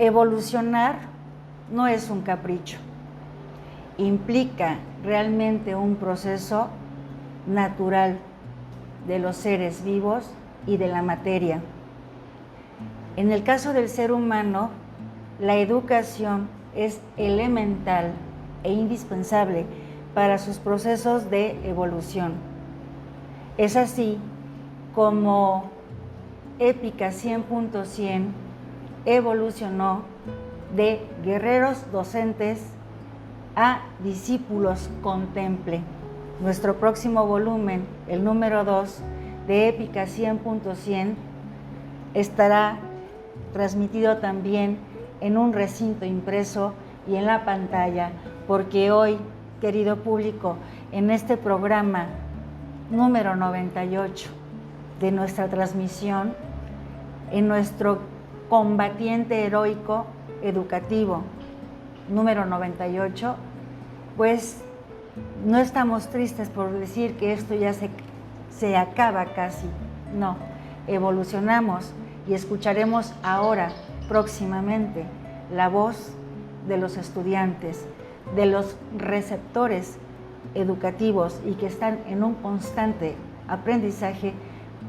Evolucionar no es un capricho, implica realmente un proceso natural de los seres vivos y de la materia. En el caso del ser humano, la educación es elemental e indispensable para sus procesos de evolución. Es así como Épica 100.100 evolucionó de guerreros docentes a discípulos contemple. Nuestro próximo volumen, el número 2 de Épica 100.100, estará transmitido también en un recinto impreso y en la pantalla, porque hoy, querido público, en este programa número 98 de nuestra transmisión, en nuestro combatiente heroico educativo número 98, pues no estamos tristes por decir que esto ya se acaba casi, no, evolucionamos y escucharemos ahora, próximamente, la voz de los estudiantes, de los receptores educativos y que están en un constante aprendizaje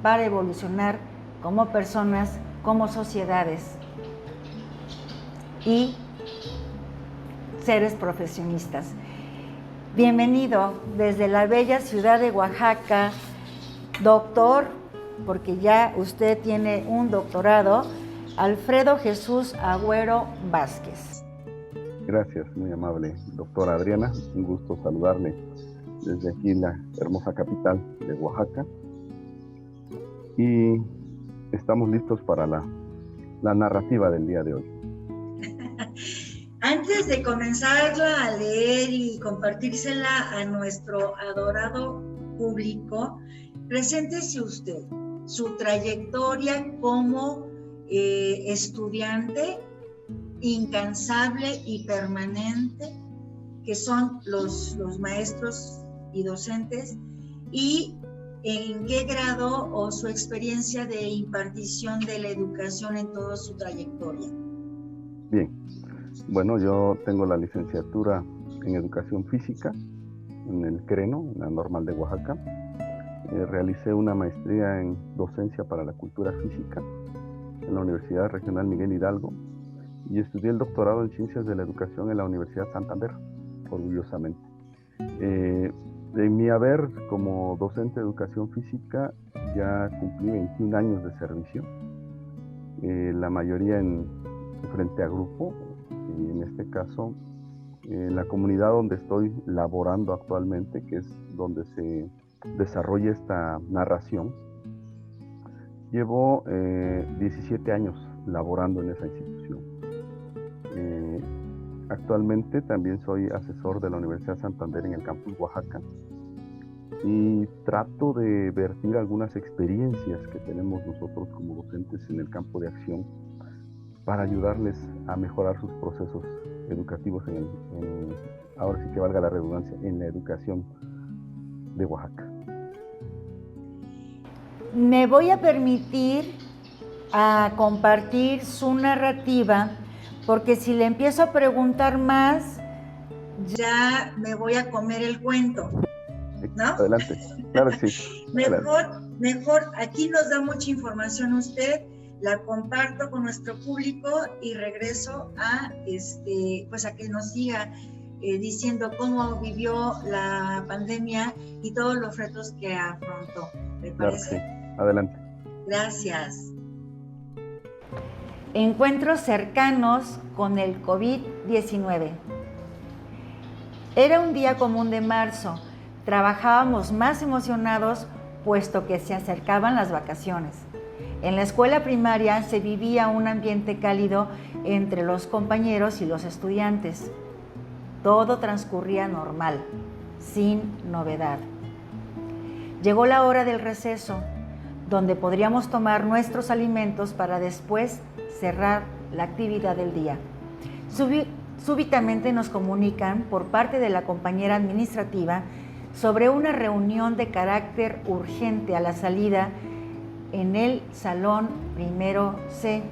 para evolucionar como personas, como sociedades y seres profesionistas. Bienvenido desde la bella ciudad de Oaxaca, doctor, porque ya usted tiene un doctorado, Alfredo Jesús Agüero Vázquez. Gracias, muy amable doctora Adriana, un gusto saludarle desde aquí, la hermosa capital de Oaxaca. Y estamos listos para la narrativa del día de hoy. Antes de comenzarla a leer y compartírsela a nuestro adorado público, preséntese usted, su trayectoria como estudiante incansable y permanente, que son los maestros y docentes, y en qué grado o su experiencia de impartición de la educación en toda su trayectoria. Bien, bueno, yo tengo la licenciatura en Educación Física en el CRENO, en la Normal de Oaxaca. Realicé una maestría en Docencia para la Cultura Física en la Universidad Regional Miguel Hidalgo y estudié el doctorado en Ciencias de la Educación en la Universidad Santander, orgullosamente. En mi haber como docente de Educación Física ya cumplí 21 años de servicio, la mayoría frente a grupo, y en este caso la comunidad donde estoy laborando actualmente, que es donde se desarrolla esta narración. Llevo 17 años laborando en esa institución. Actualmente también soy asesor de la Universidad Santander en el campus Oaxaca y trato de vertir algunas experiencias que tenemos nosotros como docentes en el campo de acción para ayudarles a mejorar sus procesos educativos ahora sí que valga la redundancia, en la educación de Oaxaca. Me voy a permitir a compartir su narrativa, porque si le empiezo a preguntar más, ya me voy a comer el cuento, ¿no? Adelante, claro que sí. Mejor, aquí nos da mucha información usted, la comparto con nuestro público y regreso a pues a que nos siga diciendo cómo vivió la pandemia y todos los retos que afrontó. ¿Le parece? Claro que sí. Adelante. Gracias. Encuentros cercanos con el COVID-19. Era un día común de marzo. Trabajábamos más emocionados puesto que se acercaban las vacaciones. En la escuela primaria se vivía un ambiente cálido entre los compañeros y los estudiantes. Todo transcurría normal, sin novedad. Llegó la hora del receso, donde podríamos tomar nuestros alimentos para después cerrar la actividad del día. Súbitamente nos comunican por parte de la compañera administrativa sobre una reunión de carácter urgente a la salida en el salón primero C,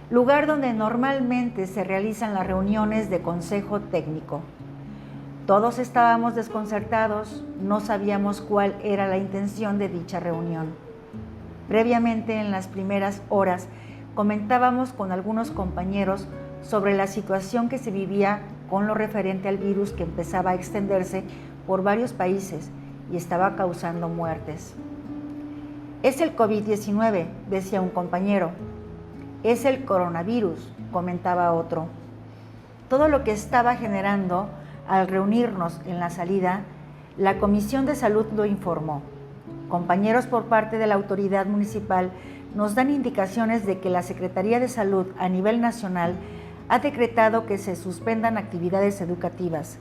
lugar donde normalmente se realizan las reuniones de consejo técnico. Todos estábamos desconcertados, no sabíamos cuál era la intención de dicha reunión. Previamente, en las primeras horas, comentábamos con algunos compañeros sobre la situación que se vivía con lo referente al virus que empezaba a extenderse por varios países y estaba causando muertes. Es el COVID-19, decía un compañero. Es el coronavirus, comentaba otro. Todo lo que estaba generando, al reunirnos en la salida, la Comisión de Salud lo informó. Compañeros por parte de la autoridad municipal nos dan indicaciones de que la Secretaría de Salud a nivel nacional ha decretado que se suspendan actividades educativas.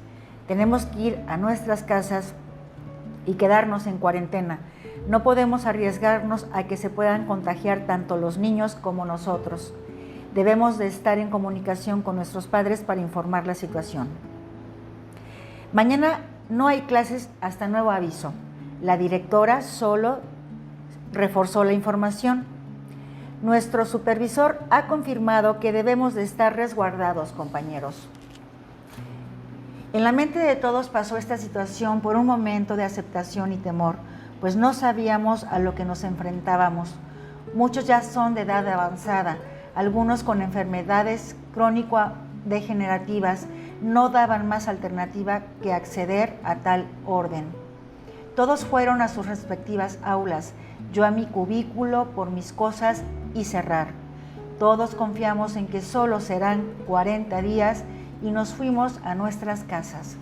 Tenemos que ir a nuestras casas y quedarnos en cuarentena. No podemos arriesgarnos a que se puedan contagiar tanto los niños como nosotros. Debemos de estar en comunicación con nuestros padres para informar la situación. Mañana no hay clases hasta nuevo aviso. La directora solo reforzó la información. Nuestro supervisor ha confirmado que debemos de estar resguardados, compañeros. En la mente de todos pasó esta situación por un momento de aceptación y temor, pues no sabíamos a lo que nos enfrentábamos. Muchos ya son de edad avanzada, algunos con enfermedades crónico-degenerativas, no daban más alternativa que acceder a tal orden. Todos fueron a sus respectivas aulas, yo a mi cubículo por mis cosas y cerrar. Todos confiamos en que solo serán 40 días y nos fuimos a nuestras casas.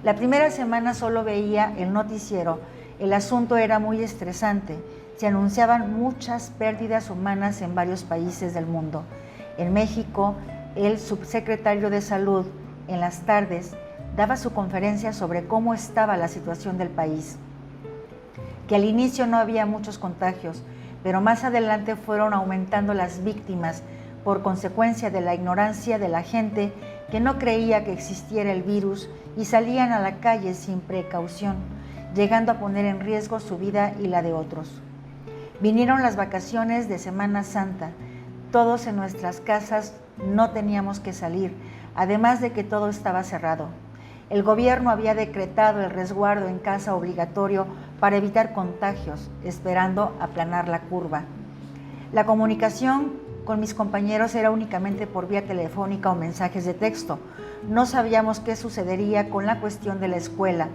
La primera semana solo veía el noticiero. El asunto era muy estresante. Se anunciaban muchas pérdidas humanas en varios países del mundo. En México, el subsecretario de Salud, en las tardes, daba su conferencia sobre cómo estaba la situación del país. Que al inicio no había muchos contagios, pero más adelante fueron aumentando las víctimas por consecuencia de la ignorancia de la gente que no creía que existiera el virus y salían a la calle sin precaución, llegando a poner en riesgo su vida y la de otros. Vinieron las vacaciones de Semana Santa. Todos en nuestras casas no teníamos que salir, además de que todo estaba cerrado. El gobierno había decretado el resguardo en casa obligatorio para evitar contagios, esperando aplanar la curva. La comunicación con mis compañeros era únicamente por vía telefónica o mensajes de texto. No sabíamos qué sucedería con la cuestión de la escuela.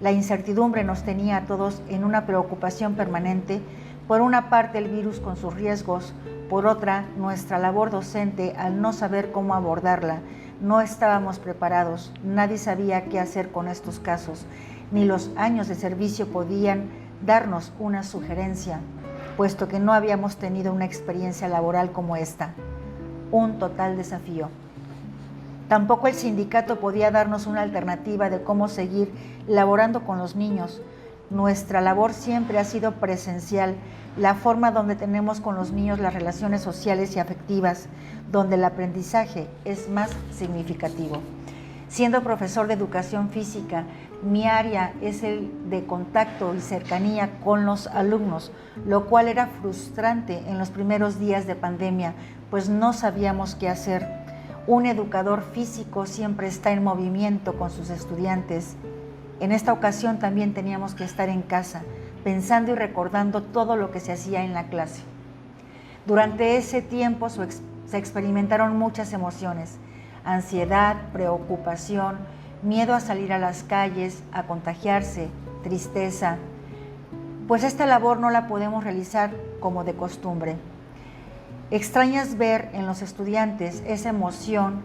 La incertidumbre nos tenía a todos en una preocupación permanente. Por una parte, el virus con sus riesgos, por otra, nuestra labor docente al no saber cómo abordarla. No estábamos preparados, nadie sabía qué hacer con estos casos, ni los años de servicio podían darnos una sugerencia, puesto que no habíamos tenido una experiencia laboral como esta. Un total desafío. Tampoco el sindicato podía darnos una alternativa de cómo seguir laborando con los niños. Nuestra labor siempre ha sido presencial, la forma donde tenemos con los niños las relaciones sociales y afectivas, donde el aprendizaje es más significativo. Siendo profesor de educación física, mi área es el de contacto y cercanía con los alumnos, lo cual era frustrante en los primeros días de pandemia, pues no sabíamos qué hacer. Un educador físico siempre está en movimiento con sus estudiantes. En esta ocasión también teníamos que estar en casa, pensando y recordando todo lo que se hacía en la clase. Durante ese tiempo se experimentaron muchas emociones: ansiedad, preocupación, miedo a salir a las calles, a contagiarse, tristeza, pues esta labor no la podemos realizar como de costumbre. Extrañas ver en los estudiantes esa emoción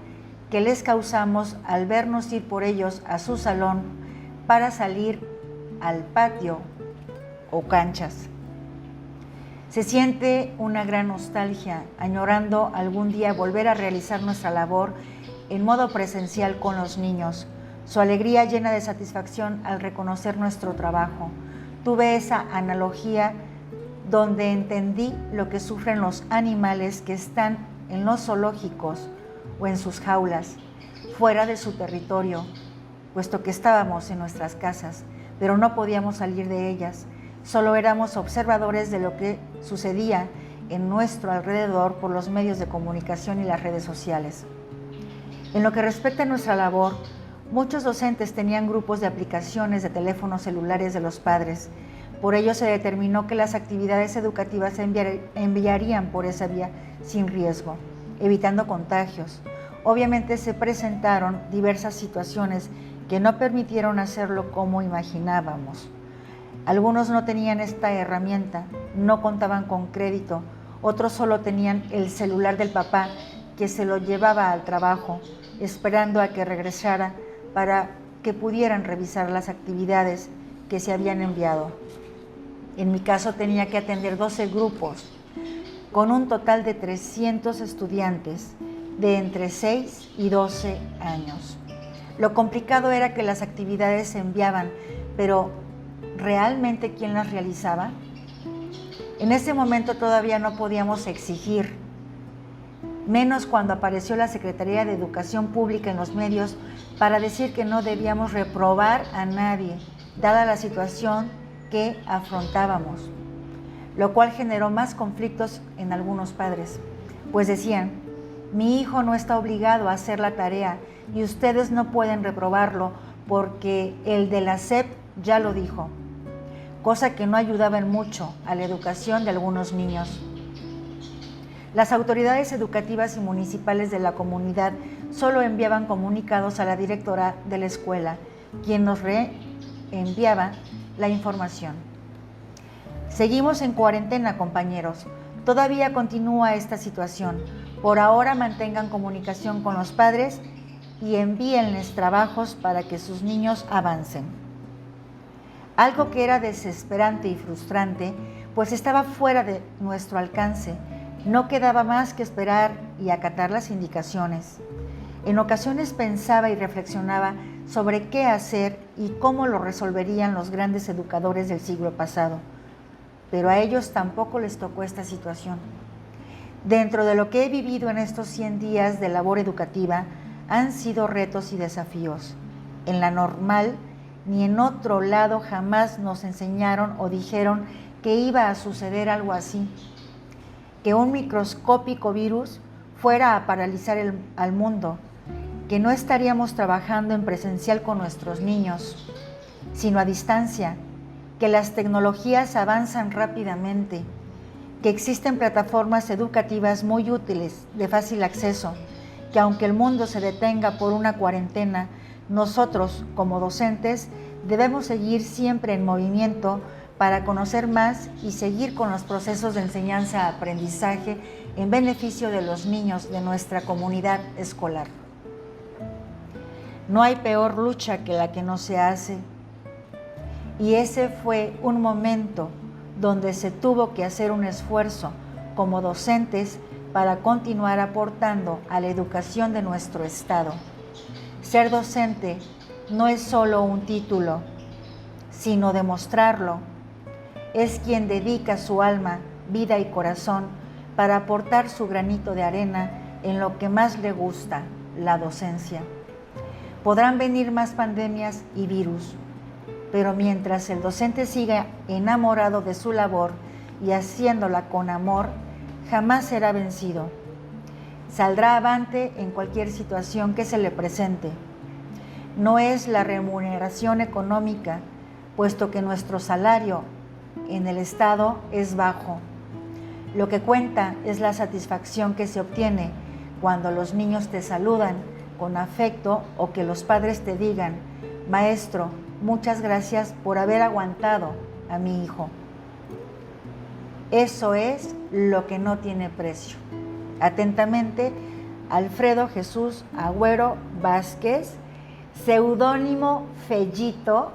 que les causamos al vernos ir por ellos a su salón para salir al patio o canchas. Se siente una gran nostalgia, añorando algún día volver a realizar nuestra labor en modo presencial con los niños. Su alegría llena de satisfacción al reconocer nuestro trabajo. Tuve esa analogía donde entendí lo que sufren los animales que están en los zoológicos o en sus jaulas, fuera de su territorio, puesto que estábamos en nuestras casas, pero no podíamos salir de ellas. Solo éramos observadores de lo que sucedía en nuestro alrededor por los medios de comunicación y las redes sociales. En lo que respecta a nuestra labor, muchos docentes tenían grupos de aplicaciones de teléfonos celulares de los padres. Por ello se determinó que las actividades educativas se enviarían por esa vía sin riesgo, evitando contagios. Obviamente se presentaron diversas situaciones que no permitieron hacerlo como imaginábamos. Algunos no tenían esta herramienta, no contaban con crédito, otros solo tenían el celular del papá que se lo llevaba al trabajo, esperando a que regresara para que pudieran revisar las actividades que se habían enviado. En mi caso tenía que atender 12 grupos, con un total de 300 estudiantes de entre 6 y 12 años. Lo complicado era que las actividades se enviaban, pero ¿realmente quién las realizaba? En ese momento todavía no podíamos exigir, menos cuando apareció la Secretaría de Educación Pública en los medios para decir que no debíamos reprobar a nadie, dada la situación que afrontábamos, lo cual generó más conflictos en algunos padres, pues decían: mi hijo no está obligado a hacer la tarea y ustedes no pueden reprobarlo porque el de la SEP ya lo dijo, cosa que no ayudaba en mucho a la educación de algunos niños. Las autoridades educativas y municipales de la comunidad solo enviaban comunicados a la directora de la escuela, quien nos reenviaba la información. Seguimos en cuarentena, compañeros. Todavía continúa esta situación. Por ahora mantengan comunicación con los padres y envíenles trabajos para que sus niños avancen. Algo que era desesperante y frustrante, pues estaba fuera de nuestro alcance. No quedaba más que esperar y acatar las indicaciones. En ocasiones pensaba y reflexionaba sobre qué hacer y cómo lo resolverían los grandes educadores del siglo pasado, pero a ellos tampoco les tocó esta situación. Dentro de lo que he vivido en estos 100 días de labor educativa, han sido retos y desafíos. En la normal, ni en otro lado jamás nos enseñaron o dijeron que iba a suceder algo así, que un microscópico virus fuera a paralizar al mundo, que no estaríamos trabajando en presencial con nuestros niños, sino a distancia, que las tecnologías avanzan rápidamente, que existen plataformas educativas muy útiles, de fácil acceso, que aunque el mundo se detenga por una cuarentena, nosotros, como docentes, debemos seguir siempre en movimiento para conocer más y seguir con los procesos de enseñanza-aprendizaje en beneficio de los niños de nuestra comunidad escolar. No hay peor lucha que la que no se hace, y ese fue un momento donde se tuvo que hacer un esfuerzo como docentes para continuar aportando a la educación de nuestro estado. Ser docente no es solo un título, sino demostrarlo. Es quien dedica su alma, vida y corazón para aportar su granito de arena en lo que más le gusta, la docencia. Podrán venir más pandemias y virus, pero mientras el docente siga enamorado de su labor y haciéndola con amor, jamás será vencido. Saldrá avante en cualquier situación que se le presente. No es la remuneración económica, puesto que nuestro salario en el Estado es bajo. Lo que cuenta es la satisfacción que se obtiene cuando los niños te saludan con afecto o que los padres te digan: maestro, muchas gracias por haber aguantado a mi hijo. Eso es lo que no tiene precio. Atentamente, Alfredo Jesús Agüero Vázquez, seudónimo Fellito,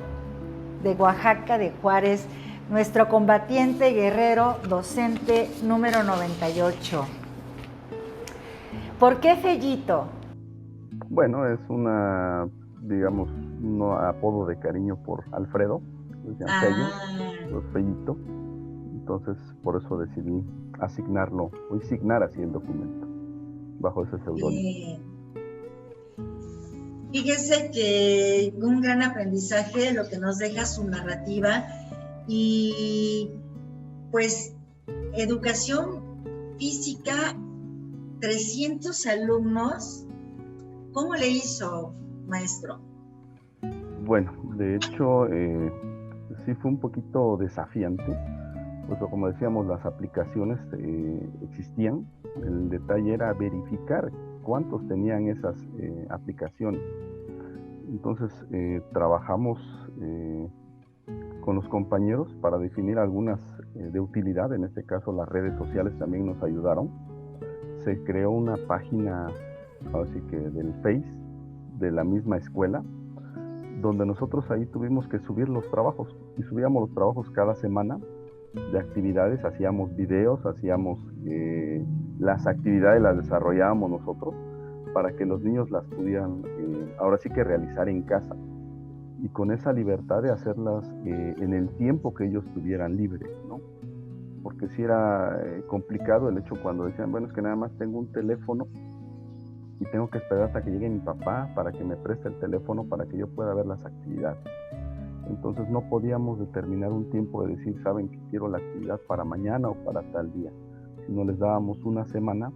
de Oaxaca de Juárez, nuestro combatiente guerrero docente número 98. ¿Por qué Fellito? Bueno, es una, digamos, un apodo de cariño por Alfredo, decían Fello, Fellito. Entonces, por eso decidí asignarlo, o asignar así el documento, bajo ese seudónimo. Fíjese que un gran aprendizaje lo que nos deja su narrativa y pues educación física, 300 alumnos. ¿Cómo le hizo, maestro? Bueno, de hecho, sí fue un poquito desafiante, pues como decíamos, las aplicaciones existían. El detalle era verificar cuántos tenían esas aplicaciones. Entonces, trabajamos con los compañeros para definir algunas de utilidad. En este caso, las redes sociales también nos ayudaron. Se creó una página, así que del Face, de la misma escuela, donde nosotros ahí tuvimos que subir los trabajos, y subíamos los trabajos cada semana de actividades, hacíamos videos, hacíamos las actividades, las desarrollábamos nosotros para que los niños las pudieran ahora sí que realizar en casa, y con esa libertad de hacerlas en el tiempo que ellos tuvieran libre, ¿no? Porque sí era complicado el hecho cuando decían, bueno, es que nada más tengo un teléfono y tengo que esperar hasta que llegue mi papá para que me preste el teléfono para que yo pueda ver las actividades. Entonces no podíamos determinar un tiempo de decir, saben que quiero la actividad para mañana o para tal día, sino les dábamos una semana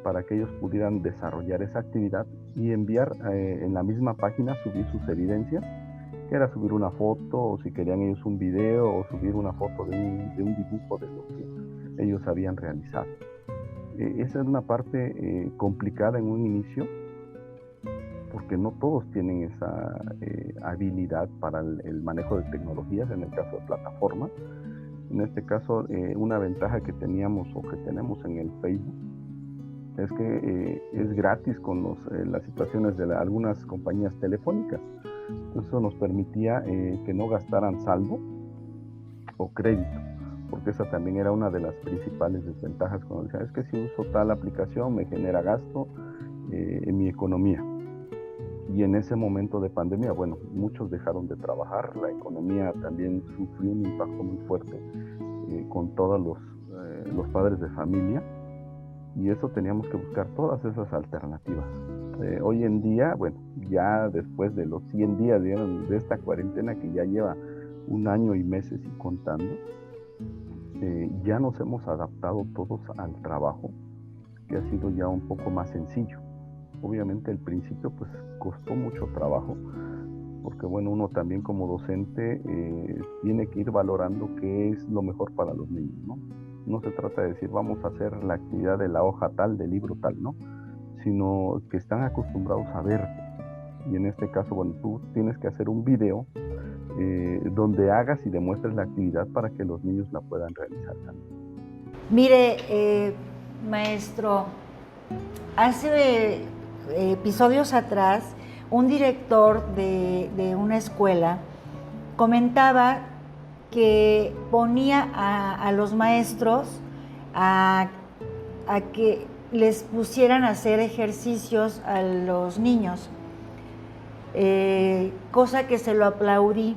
para que ellos pudieran desarrollar esa actividad y enviar en la misma página, subir sus evidencias, que era subir una foto, o si querían ellos un video, o subir una foto de un dibujo de lo que ellos habían realizado. Esa es una parte complicada en un inicio, porque no todos tienen esa habilidad para el manejo de tecnologías, en el caso de plataformas. En este caso, una ventaja que teníamos o que tenemos en el Facebook es que es gratis con las situaciones de algunas compañías telefónicas. Entonces, eso nos permitía que no gastaran saldo o crédito, porque esa también era una de las principales desventajas cuando decían, es que si uso tal aplicación me genera gasto en mi economía. Y en ese momento de pandemia, bueno, muchos dejaron de trabajar, la economía también sufrió un impacto muy fuerte con todos los padres de familia, y eso teníamos que buscar todas esas alternativas. Hoy en día, bueno, ya después de los 100 días de esta cuarentena que ya lleva 1 año y meses y contando, ya nos hemos adaptado todos al trabajo, que ha sido ya un poco más sencillo. Obviamente al principio pues costó mucho trabajo, porque bueno, uno también como docente tiene que ir valorando qué es lo mejor para los niños, ¿no? No se trata de decir vamos a hacer la actividad de la hoja tal, del libro tal, ¿no? Sino que están acostumbrados a ver. Y en este caso, bueno, tú tienes que hacer un video donde hagas y demuestres la actividad para que los niños la puedan realizar también. Mire, maestro, hace episodios atrás, un director de una escuela comentaba que ponía a los maestros a que les pusieran a hacer ejercicios a los niños, cosa que se lo aplaudí,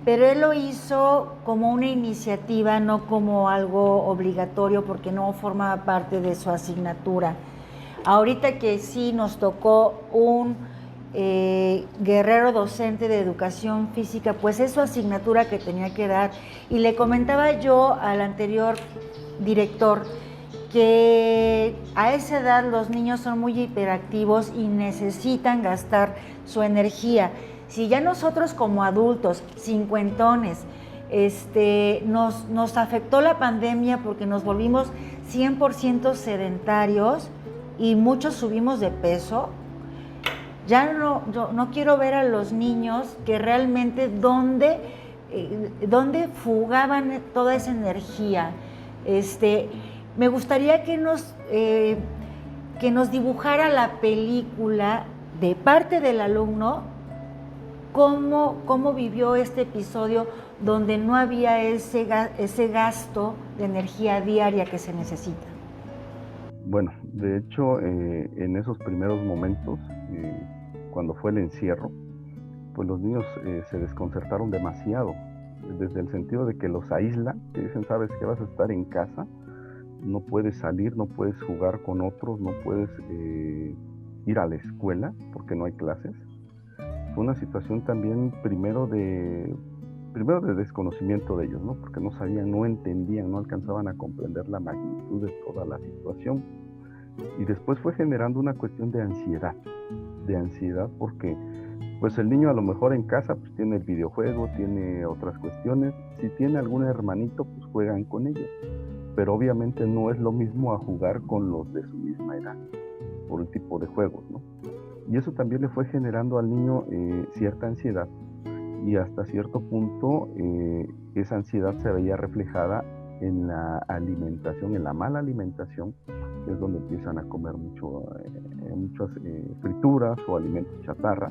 pero él lo hizo como una iniciativa, no como algo obligatorio, porque no formaba parte de su asignatura. Ahorita que sí nos tocó un guerrero docente de educación física, pues es su asignatura que tenía que dar. Y le comentaba yo al anterior director que a esa edad los niños son muy hiperactivos y necesitan gastar su energía. Si ya nosotros como adultos, cincuentones, nos afectó la pandemia porque nos volvimos 100% sedentarios y muchos subimos de peso, ya no quiero ver a los niños que realmente dónde fugaban toda esa energía. Me gustaría que nos dibujara la película de parte del alumno, cómo vivió este episodio donde no había ese gasto de energía diaria que se necesita. Bueno, de hecho, en esos primeros momentos, cuando fue el encierro, pues los niños se desconcertaron demasiado, desde el sentido de que los aíslan, que dicen, sabes que vas a estar en casa, no puedes salir, no puedes jugar con otros, no puedes ir a la escuela porque no hay clases. Fue una situación también primero de primero de desconocimiento de ellos, ¿no? Porque no sabían, no entendían, no alcanzaban a comprender la magnitud de toda la situación. Y después fue generando una cuestión de ansiedad porque pues el niño a lo mejor en casa pues tiene el videojuego, tiene otras cuestiones, si tiene algún hermanito pues juegan con ellos, pero obviamente no es lo mismo a jugar con los de su misma edad, por el tipo de juegos, ¿no? Y eso también le fue generando al niño cierta ansiedad, y hasta cierto punto esa ansiedad se veía reflejada en la alimentación, en la mala alimentación, que es donde empiezan a comer muchas frituras o alimentos chatarra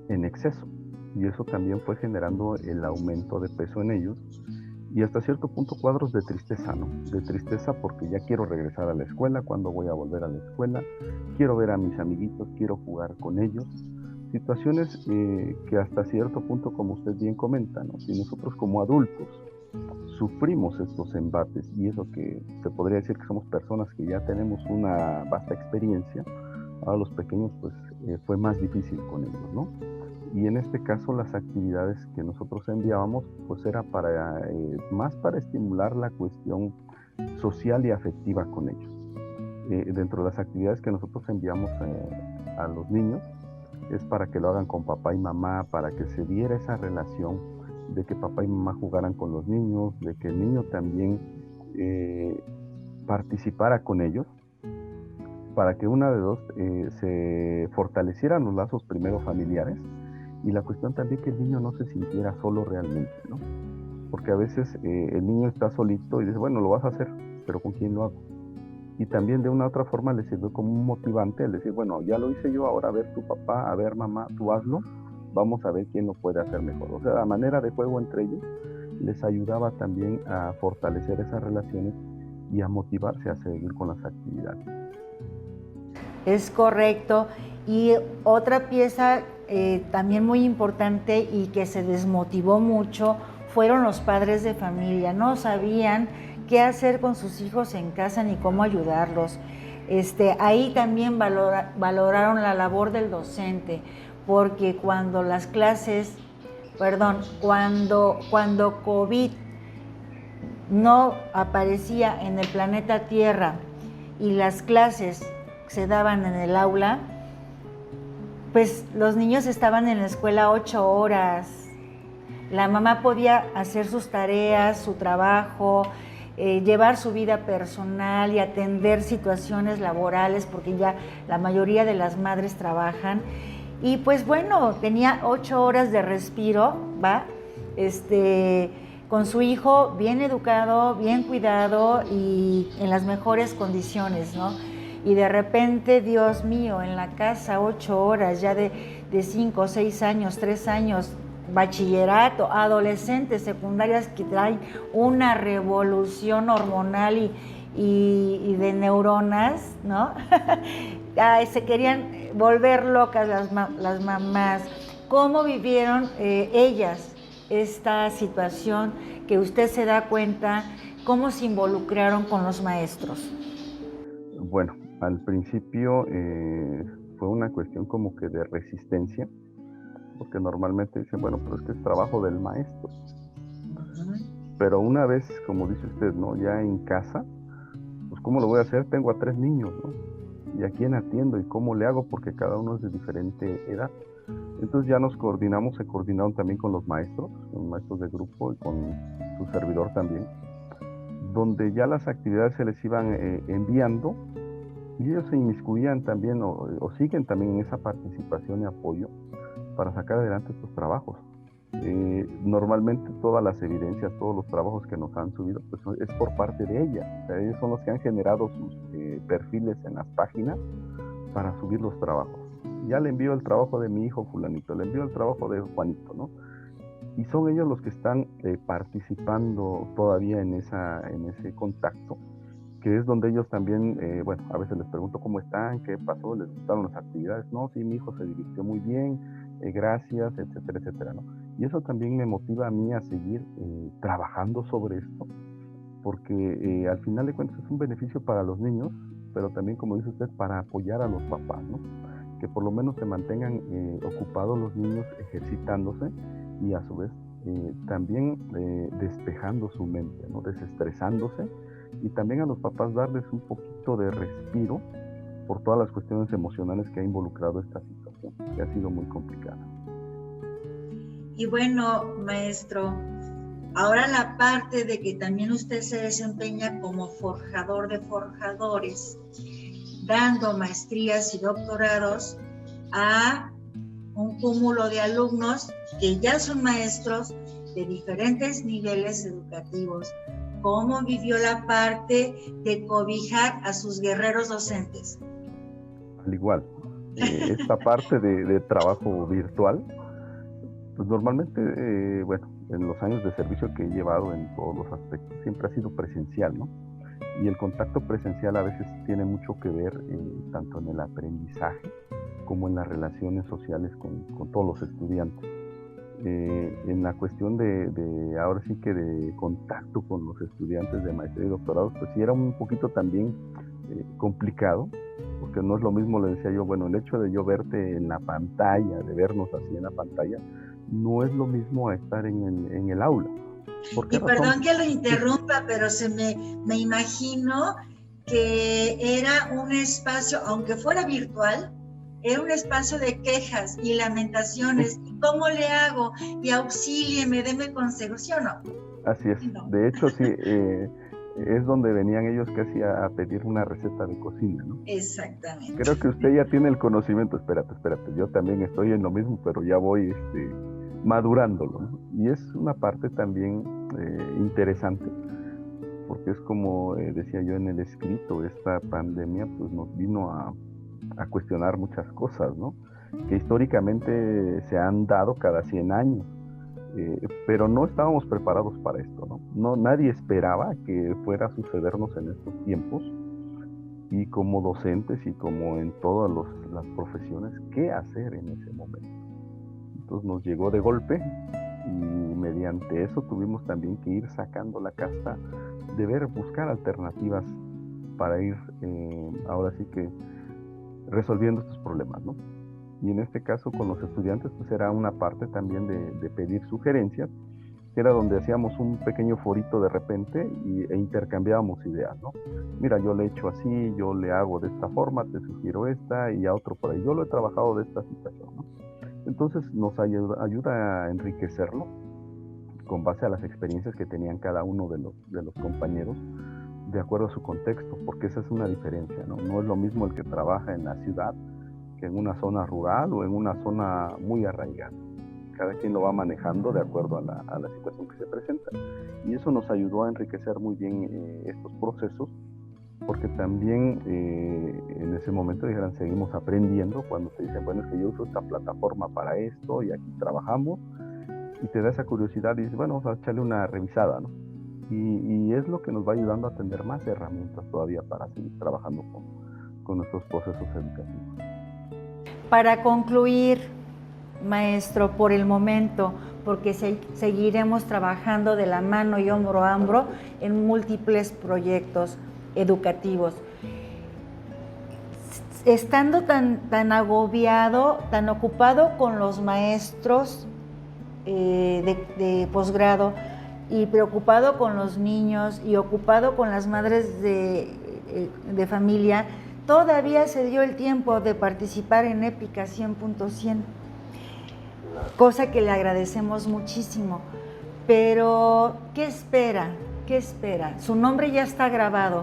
en exceso. Y eso también fue generando el aumento de peso en ellos, y hasta cierto punto cuadros de tristeza, ¿no? De tristeza porque ya quiero regresar a la escuela, ¿cuándo voy a volver a la escuela? Quiero ver a mis amiguitos, quiero jugar con ellos. Situaciones que hasta cierto punto, como usted bien comenta, ¿no? Si nosotros como adultos sufrimos estos embates, y eso que se podría decir que somos personas que ya tenemos una vasta experiencia, a los pequeños pues fue más difícil con ellos, ¿no? Y en este caso las actividades que nosotros enviábamos pues era más para estimular la cuestión social y afectiva con ellos. Dentro de las actividades que nosotros enviamos a los niños es para que lo hagan con papá y mamá, para que se diera esa relación de que papá y mamá jugaran con los niños, de que el niño también participara con ellos, para que una de dos se fortalecieran los lazos primero familiares, y la cuestión también que el niño no se sintiera solo realmente, ¿no? Porque a veces el niño está solito y dice, bueno, lo vas a hacer, pero ¿con quién lo hago? Y también de una u otra forma le sirvió como un motivante el decir, bueno, ya lo hice yo, ahora a ver tu papá, a ver mamá, tú hazlo, vamos a ver quién lo puede hacer mejor. O sea, la manera de juego entre ellos les ayudaba también a fortalecer esas relaciones y a motivarse a seguir con las actividades. Es correcto. Y otra pieza también muy importante y que se desmotivó mucho fueron los padres de familia. No sabían qué hacer con sus hijos en casa ni cómo ayudarlos. Ahí también valoraron la labor del docente, porque cuando cuando COVID no aparecía en el planeta Tierra y las clases se daban en el aula, pues los niños estaban en la escuela 8 horas. La mamá podía hacer sus tareas, su trabajo, llevar su vida personal y atender situaciones laborales, porque ya la mayoría de las madres trabajan. Y pues bueno, tenía 8 horas de respiro, ¿va? Con su hijo bien educado, bien cuidado y en las mejores condiciones, ¿no? Y de repente, Dios mío, en la casa 8 horas, ya de 5, 6 años, 3 años, bachillerato, adolescentes, secundarias que traen una revolución hormonal y de neuronas, ¿no? Ay, se querían volver locas las mamás. ¿Cómo vivieron ellas esta situación que usted se da cuenta? ¿Cómo se involucraron con los maestros? Bueno, al principio fue una cuestión como que de resistencia, porque normalmente dicen, bueno, pero es que es trabajo del maestro. Pero una vez, como dice usted, ¿no? Ya en casa, pues ¿cómo lo voy a hacer? Tengo a 3 niños, ¿no? ¿Y a quién atiendo? ¿Y cómo le hago? Porque cada uno es de diferente edad. Entonces ya se coordinaron también con los maestros de grupo y con su servidor también, donde ya las actividades se les iban enviando, y ellos se inmiscuían también o siguen también en esa participación y apoyo para sacar adelante estos trabajos. Normalmente todas las evidencias, todos los trabajos que nos han subido, pues es por parte de ellas. O sea, ellos son los que han generado sus perfiles en las páginas para subir los trabajos. Ya le envío el trabajo de mi hijo fulanito, le envío el trabajo de Juanito, ¿no? Y son ellos los que están participando todavía en ese contacto, que es donde ellos también, bueno, a veces les pregunto cómo están, qué pasó, les gustaron las actividades, no, sí, mi hijo se divirtió muy bien, gracias, etcétera, etcétera, ¿no? Y eso también me motiva a mí a seguir trabajando sobre esto, porque al final de cuentas es un beneficio para los niños, pero también, como dice usted, para apoyar a los papás, ¿no? Que por lo menos se mantengan ocupados los niños ejercitándose y a su vez también despejando su mente, ¿no? Desestresándose, y también a los papás darles un poquito de respiro por todas las cuestiones emocionales que ha involucrado esta situación, que ha sido muy complicada. Y bueno, maestro, ahora la parte de que también usted se desempeña como forjador de forjadores, dando maestrías y doctorados a un cúmulo de alumnos que ya son maestros de diferentes niveles educativos. ¿Cómo vivió la parte de cobijar a sus guerreros docentes? Al igual, esta parte de trabajo virtual, pues normalmente, bueno, en los años de servicio que he llevado en todos los aspectos, siempre ha sido presencial, ¿no? Y el contacto presencial a veces tiene mucho que ver tanto en el aprendizaje como en las relaciones sociales con todos los estudiantes. En la cuestión de ahora sí que de contacto con los estudiantes de maestría y doctorado, pues sí era un poquito también complicado, porque no es lo mismo, le decía yo, bueno, el hecho de yo verte en la pantalla, de vernos así en la pantalla, no es lo mismo a estar en el aula. ¿Por qué razón? Perdón que lo interrumpa, pero me imagino que era un espacio, aunque fuera virtual, era un espacio de quejas y lamentaciones. ¿Y cómo le hago? Y auxílieme, deme consejos, ¿sí o no? Así es. No. De hecho, sí, es donde venían ellos casi a pedir una receta de cocina, ¿no? Exactamente. Creo que usted ya tiene el conocimiento. Espérate, yo también estoy en lo mismo, pero ya voy madurándolo, ¿no? Y es una parte también interesante, porque es como decía yo en el escrito, esta pandemia pues nos vino a cuestionar muchas cosas, ¿no? Que históricamente se han dado cada 100 años, pero no estábamos preparados para esto, ¿no? Nadie esperaba que fuera a sucedernos en estos tiempos, y como docentes y como en todas las profesiones, ¿qué hacer en ese momento? Entonces nos llegó de golpe, y mediante eso tuvimos también que ir sacando la casta de buscar alternativas para ir ahora sí que resolviendo estos problemas, ¿no? Y en este caso con los estudiantes pues era una parte también de pedir sugerencias, que era donde hacíamos un pequeño forito de repente e intercambiábamos ideas, ¿no? Mira, yo le he hecho así, yo le hago de esta forma, te sugiero esta, y a otro por ahí, yo lo he trabajado de esta situación, ¿no? Entonces nos ayuda a enriquecerlo con base a las experiencias que tenían cada uno de los compañeros, de acuerdo a su contexto, porque esa es una diferencia, ¿no? No es lo mismo el que trabaja en la ciudad que en una zona rural o en una zona muy arraigada. Cada quien lo va manejando de acuerdo a la situación que se presenta. Y eso nos ayudó a enriquecer muy bien estos procesos, porque también en ese momento dijeran, seguimos aprendiendo, cuando te dicen, bueno, es que yo uso esta plataforma para esto y aquí trabajamos, y te da esa curiosidad y dices, bueno, vamos a echarle una revisada, ¿no? Y es lo que nos va ayudando a tener más herramientas todavía para seguir trabajando con nuestros procesos educativos. Para concluir, maestro, por el momento, porque seguiremos trabajando de la mano y hombro a hombro en múltiples proyectos educativos. Estando tan agobiado, tan ocupado con los maestros de posgrado, y preocupado con los niños y ocupado con las madres de familia, todavía se dio el tiempo de participar en Épica 100.100, cosa que le agradecemos muchísimo. Pero, ¿qué espera? ¿Qué espera? Su nombre ya está grabado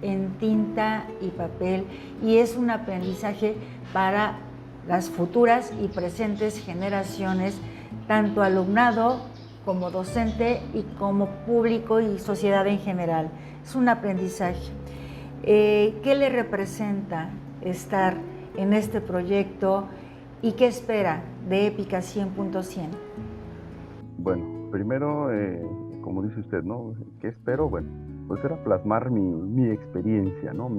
en tinta y papel, y es un aprendizaje para las futuras y presentes generaciones, tanto alumnado como docente y como público y sociedad en general. Es un aprendizaje. ¿Qué le representa estar en este proyecto y qué espera de Épica 100.100? Bueno, primero, como dice usted, ¿no? ¿Qué espero? Bueno, pues era plasmar mi experiencia, ¿no?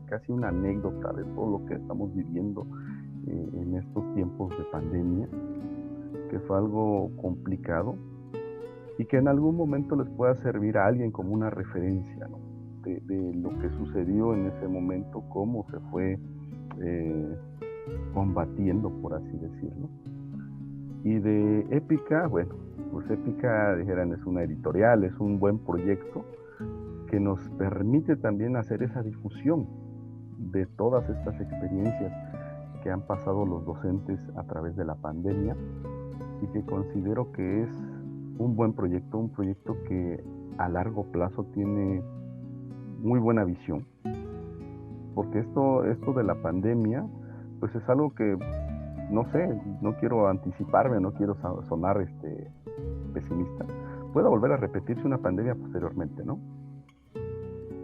Casi una anécdota de todo lo que estamos viviendo en estos tiempos de pandemia, que fue algo complicado y que en algún momento les pueda servir a alguien como una referencia, ¿no? De lo que sucedió en ese momento, cómo se fue combatiendo, por así decirlo. Y de Épica, bueno, pues Épica, dijeran, es una editorial, es un buen proyecto que nos permite también hacer esa difusión de todas estas experiencias que han pasado los docentes a través de la pandemia, y que considero que es un buen proyecto, un proyecto que a largo plazo tiene muy buena visión. Porque esto de la pandemia, pues es algo que, no sé, no quiero anticiparme, no quiero sonar pesimista. Puede volver a repetirse una pandemia posteriormente, ¿no?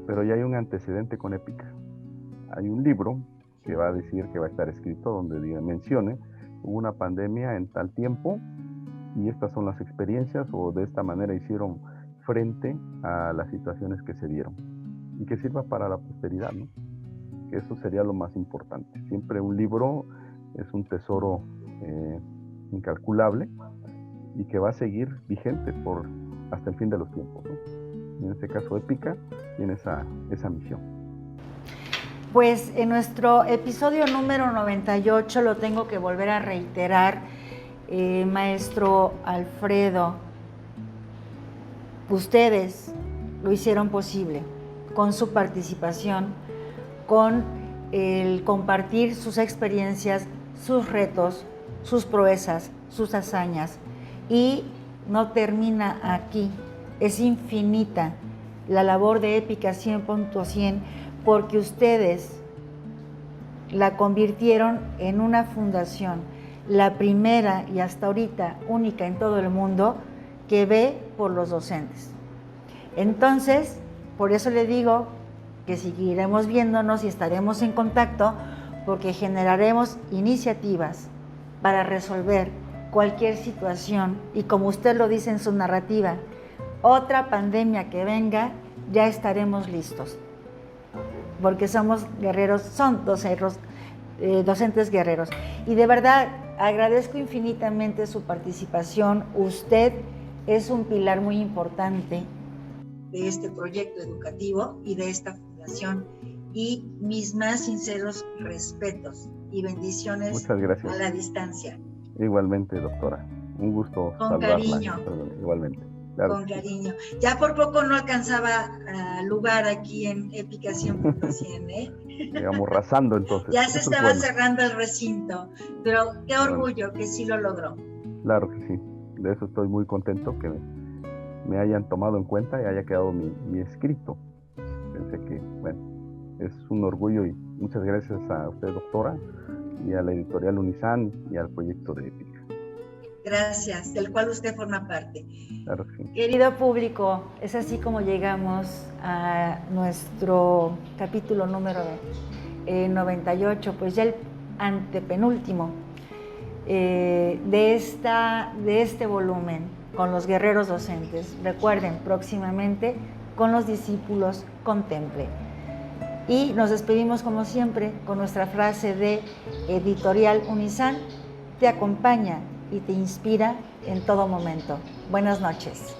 Pero ya hay un antecedente con Épica. Hay un libro que va a decir, que va a estar escrito, donde mencione, hubo una pandemia en tal tiempo, y estas son las experiencias, o de esta manera hicieron frente a las situaciones que se dieron. Y que sirva para la posteridad, ¿no? Que eso sería lo más importante. Siempre un libro es un tesoro incalculable, y que va a seguir vigente hasta el fin de los tiempos, ¿no? En este caso, Épica tiene esa misión. Pues en nuestro episodio número 98 lo tengo que volver a reiterar, maestro Alfredo. Ustedes lo hicieron posible con su participación, con el compartir sus experiencias, sus retos, sus proezas, sus hazañas. Y no termina aquí, es infinita la labor de Épica 100.100, porque ustedes la convirtieron en una fundación, la primera y hasta ahorita única en todo el mundo que ve por los docentes. Entonces, por eso le digo que seguiremos viéndonos y estaremos en contacto, porque generaremos iniciativas para resolver cualquier situación, y como usted lo dice en su narrativa, otra pandemia que venga, ya estaremos listos, porque somos guerreros, son docentes guerreros. Y de verdad, agradezco infinitamente su participación. Usted es un pilar muy importante de este proyecto educativo y de esta fundación, y mis más sinceros respetos y bendiciones. Muchas gracias. A la distancia. Igualmente, doctora. Un gusto con saludarla. Cariño. Igualmente. Claro. Con cariño. Ya por poco no alcanzaba lugar aquí en Épica 100.100, ¿eh? Digamos, rasando entonces. Ya se estaba cerrando el recinto, pero qué orgullo que sí lo logró. Claro que sí. De eso estoy muy contento, que me hayan tomado en cuenta y haya quedado mi escrito. Pensé que, bueno, es un orgullo, y muchas gracias a usted, doctora, y a la editorial Unizan y al proyecto de Épica. Gracias, del cual usted forma parte. Claro que sí. Querido público, es así como llegamos a nuestro capítulo número 98, pues ya el antepenúltimo de este volumen con los guerreros docentes. Recuerden, próximamente con los discípulos contemple. Y nos despedimos como siempre con nuestra frase de Editorial Unizan: te acompaña y te inspira en todo momento. Buenas noches.